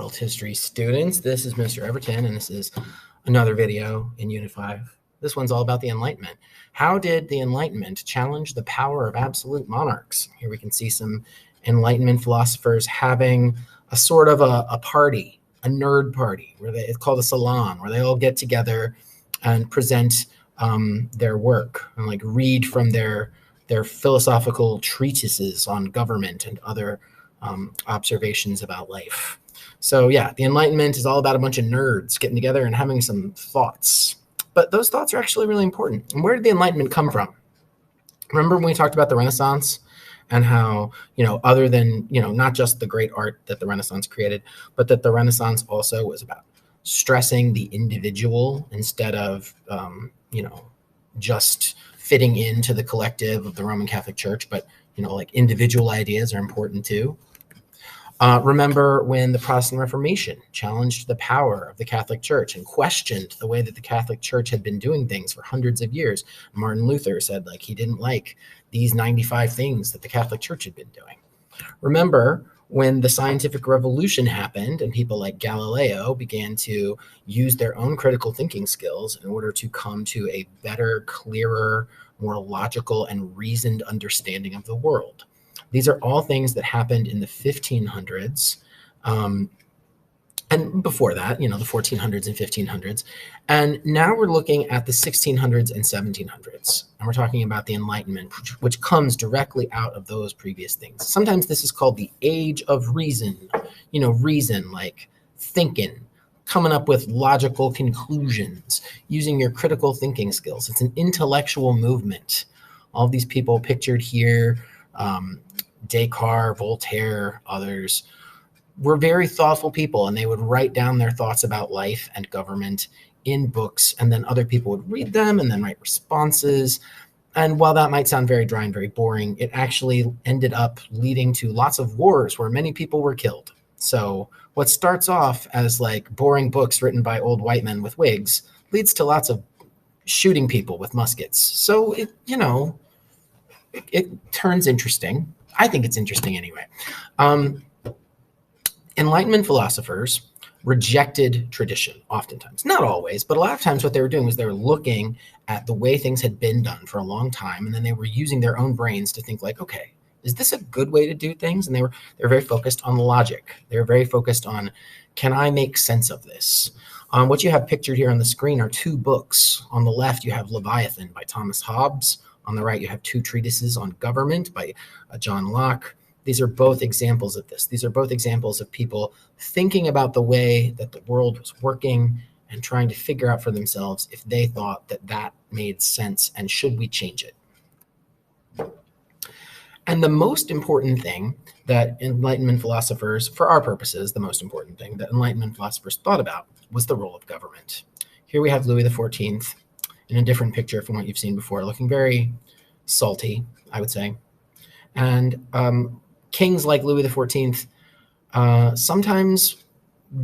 World History students. This is Mr. Everton, and this is another video in Unit 5. This one's all about the Enlightenment. How did the Enlightenment challenge the power of absolute monarchs? Here we can see some Enlightenment philosophers having a sort of a party, a nerd party, it's called a salon, where they all get together and present their work and like read from their philosophical treatises on government and other observations about life. So yeah, the Enlightenment is all about a bunch of nerds getting together and having some thoughts. But those thoughts are actually really important. And where did the Enlightenment come from? Remember when we talked about the Renaissance and how, other than, not just the great art that the Renaissance created, but that the Renaissance also was about stressing the individual instead of, just fitting into the collective of the Roman Catholic Church, but, like individual ideas are important too. Remember when the Protestant Reformation challenged the power of the Catholic Church and questioned the way that the Catholic Church had been doing things for hundreds of years. Martin Luther said he didn't like these 95 things that the Catholic Church had been doing. Remember when the scientific revolution happened and people like Galileo began to use their own critical thinking skills in order to come to a better, clearer, more logical and reasoned understanding of the world. These are all things that happened in the 1500s, and before that, the 1400s and 1500s. And now we're looking at the 1600s and 1700s, and we're talking about the Enlightenment, which comes directly out of those previous things. Sometimes this is called the Age of Reason, reason like thinking, coming up with logical conclusions, using your critical thinking skills. It's an intellectual movement. All of these people pictured here, Descartes, Voltaire, others, were very thoughtful people, and they would write down their thoughts about life and government in books, and then other people would read them and then write responses. And while that might sound very dry and very boring, it actually ended up leading to lots of wars where many people were killed. So what starts off as boring books written by old white men with wigs leads to lots of shooting people with muskets. So it turns interesting. I think it's interesting anyway. Enlightenment philosophers rejected tradition oftentimes, not always, but a lot of times what they were doing was they were looking at the way things had been done for a long time, and then they were using their own brains to think okay, is this a good way to do things? And they were very focused on logic. They were very focused on, can I make sense of this? What you have pictured here on the screen are two books. On the left, you have Leviathan by Thomas Hobbes. On the right, you have two treatises on government by John Locke. These are both examples of this. These are both examples of people thinking about the way that the world was working and trying to figure out for themselves if they thought that made sense and should we change it. And the most important thing that Enlightenment philosophers, for our purposes, the most important thing that Enlightenment philosophers thought about was the role of government. Here we have Louis XIV in a different picture from what you've seen before, looking very salty, I would say. And kings like Louis XIV sometimes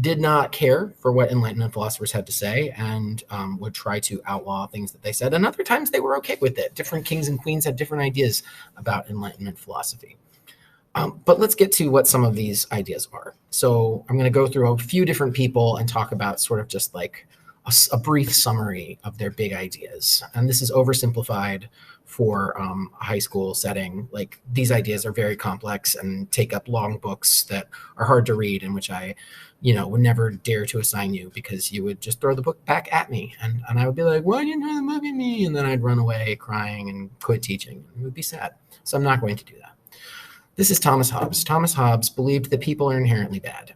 did not care for what Enlightenment philosophers had to say and would try to outlaw things that they said. And other times they were okay with it. Different kings and queens had different ideas about Enlightenment philosophy. But let's get to what some of these ideas are. So I'm going to go through a few different people and talk about sort of just a brief summary of their big ideas. And this is oversimplified for a high school setting. These ideas are very complex and take up long books that are hard to read, and which I, would never dare to assign you because you would just throw the book back at me. And I would be like, why didn't you throw the book at me? And then I'd run away crying and quit teaching. It would be sad. So I'm not going to do that. This is Thomas Hobbes. Thomas Hobbes believed that people are inherently bad.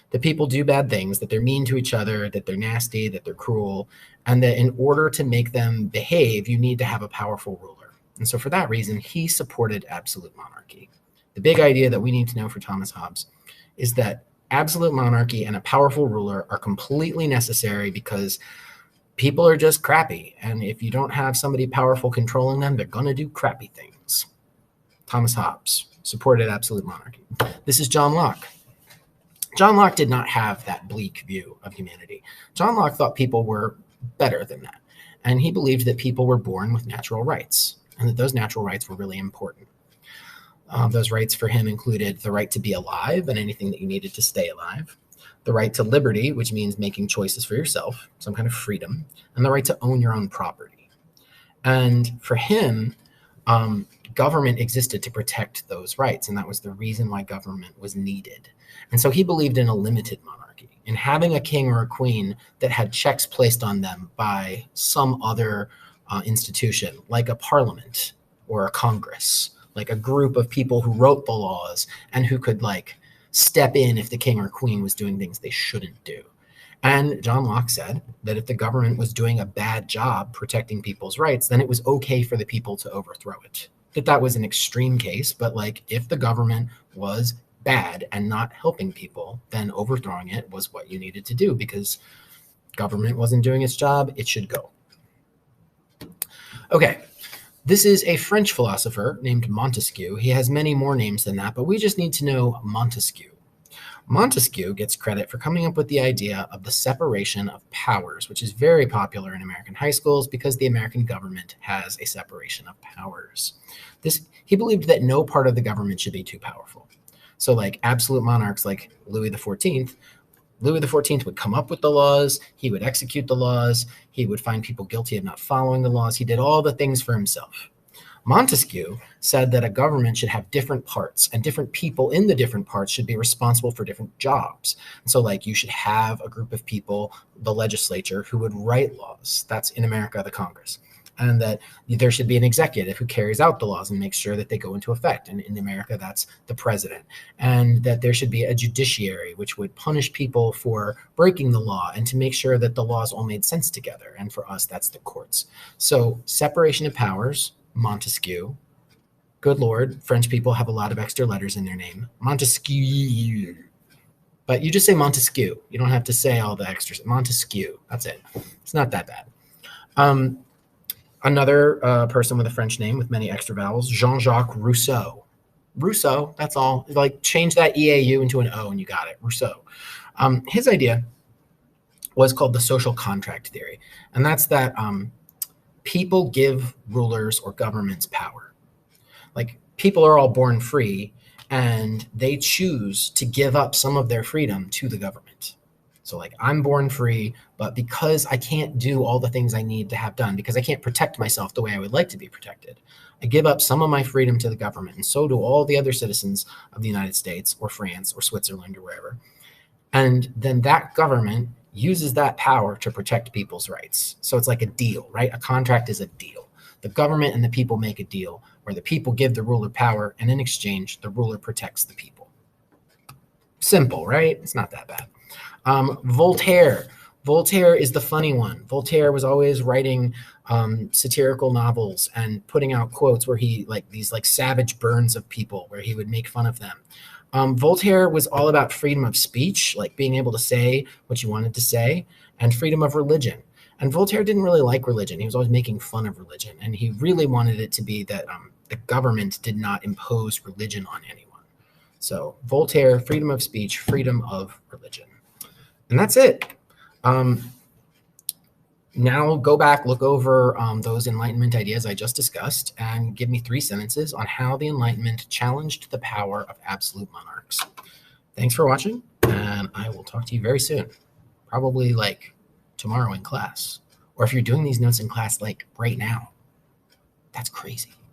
That people do bad things, that they're mean to each other, that they're nasty, that they're cruel, and that in order to make them behave, you need to have a powerful ruler. And so for that reason, he supported absolute monarchy. The big idea that we need to know for Thomas Hobbes is that absolute monarchy and a powerful ruler are completely necessary because people are just crappy. And if you don't have somebody powerful controlling them, they're going to do crappy things. Thomas Hobbes supported absolute monarchy. This is John Locke. John Locke did not have that bleak view of humanity. John Locke thought people were better than that. And he believed that people were born with natural rights and that those natural rights were really important. Those rights for him included the right to be alive and anything that you needed to stay alive, the right to liberty, which means making choices for yourself, some kind of freedom, and the right to own your own property. And for him, government existed to protect those rights, and that was the reason why government was needed. And so he believed in a limited monarchy, in having a king or a queen that had checks placed on them by some other institution, like a parliament or a congress, like a group of people who wrote the laws and who could like step in if the king or queen was doing things they shouldn't do. And John Locke said that if the government was doing a bad job protecting people's rights, then it was okay for the people to overthrow it. That was an extreme case, but like if the government was bad and not helping people, then overthrowing it was what you needed to do because government wasn't doing its job, it should go. Okay, this is a French philosopher named Montesquieu. He has many more names than that, but we just need to know Montesquieu. Montesquieu gets credit for coming up with the idea of the separation of powers, which is very popular in American high schools because the American government has a separation of powers. He believed that no part of the government should be too powerful. So like absolute monarchs like Louis XIV would come up with the laws, he would execute the laws, he would find people guilty of not following the laws, he did all the things for himself. Montesquieu said that a government should have different parts and different people in the different parts should be responsible for different jobs. So like you should have a group of people, the legislature, who would write laws. That's in America, the Congress. And that there should be an executive who carries out the laws and makes sure that they go into effect. And in America, that's the president. And that there should be a judiciary, which would punish people for breaking the law and to make sure that the laws all made sense together. And for us, that's the courts. So separation of powers, Montesquieu. Good Lord, French people have a lot of extra letters in their name. Montesquieu. But you just say Montesquieu. You don't have to say all the extras. Montesquieu. That's it. It's not that bad. Another person with a French name with many extra vowels, Jean-Jacques Rousseau. Rousseau, that's all. Like change that EAU into an O and you got it. Rousseau. His idea was called the social contract theory. And that's that people give rulers or governments power. Like people are all born free and they choose to give up some of their freedom to the government. So like I'm born free, but because I can't do all the things I need to have done, because I can't protect myself the way I would like to be protected, I give up some of my freedom to the government. And so do all the other citizens of the United States or France or Switzerland or wherever. And then that government uses that power to protect people's rights. So it's like a deal, right? A contract is a deal. The government and the people make a deal where the people give the ruler power, and in exchange, the ruler protects the people. Simple, right? It's not that bad. Voltaire. Voltaire is the funny one. Voltaire was always writing satirical novels and putting out quotes where he like these like savage burns of people where he would make fun of them. Voltaire was all about freedom of speech, like being able to say what you wanted to say, and freedom of religion. And Voltaire didn't really like religion. He was always making fun of religion. And he really wanted it to be that the government did not impose religion on anyone. So Voltaire, freedom of speech, freedom of religion. And that's it. Now go back, look over those Enlightenment ideas I just discussed, and give me 3 sentences on how the Enlightenment challenged the power of absolute monarchs. Thanks for watching, and I will talk to you very soon. Probably like tomorrow in class. Or if you're doing these notes in class like right now, that's crazy.